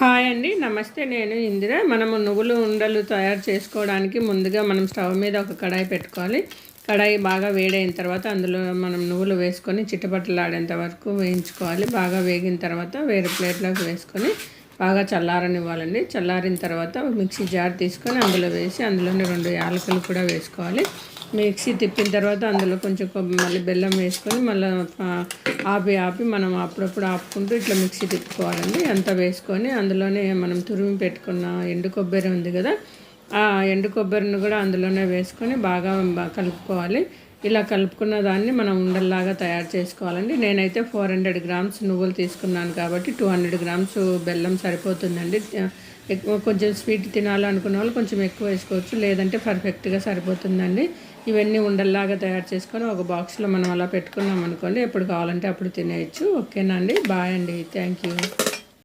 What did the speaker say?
Hi అండి, నమస్తే. నేను ఇందిర. మనము నువ్వులు ఉండలు తయారు చేసుకోవడానికి ముందుగా మనం స్టవ్ మీద ఒక కడాయి పెట్టుకోవాలి. కడాయి బాగా వేడైన తర్వాత అందులో మనం నువ్వులు వేసుకొని చిటపటలాడేంత వరకు వేయించుకోవాలి. బాగా వేగిన తర్వాత వేరే ప్లేట్లోకి వేసుకొని బాగా చల్లారనివ్వాలండి. చల్లారిన తర్వాత మిక్సీ జార్ తీసుకొని అందులో వేసి అందులోనే 2 యాలకులు కూడా వేసుకోవాలి. మిక్సీ తిప్పిన తర్వాత అందులో కొంచెం మళ్ళీ బెల్లం వేసుకొని మళ్ళీ ఆపి మనం అప్పుడప్పుడు ఆపుకుంటూ ఇట్లా మిక్సీ తిప్పుకోవాలండి. అంతా వేసుకొని అందులోనే మనం తురిమి పెట్టుకున్న ఎండు కొబ్బరి ఉంది కదా, ఆ ఎండు కొబ్బరిని కూడా అందులోనే వేసుకొని బాగా కలుపుకోవాలి. ఇలా కలుపుకున్న దాన్ని మనం ఉండల్లాగా తయారు చేసుకోవాలండి. నేనైతే 400 గ్రామ్స్ నువ్వులు తీసుకున్నాను కాబట్టి 200 గ్రామ్స్ బెల్లం సరిపోతుందండి. కొంచెం స్వీట్ తినాలనుకున్న వాళ్ళు కొంచెం ఎక్కువ వేసుకోవచ్చు, లేదంటే పర్ఫెక్ట్గా సరిపోతుందండి. ఇవన్నీ ఉండల్లాగా తయారు చేసుకొని ఒక బాక్స్లో మనం అలా పెట్టుకున్నాం అనుకోండి, ఎప్పుడు కావాలంటే అప్పుడు తినేయచ్చు. ఓకేనా అండి? బాయ్ అండి. Thank you.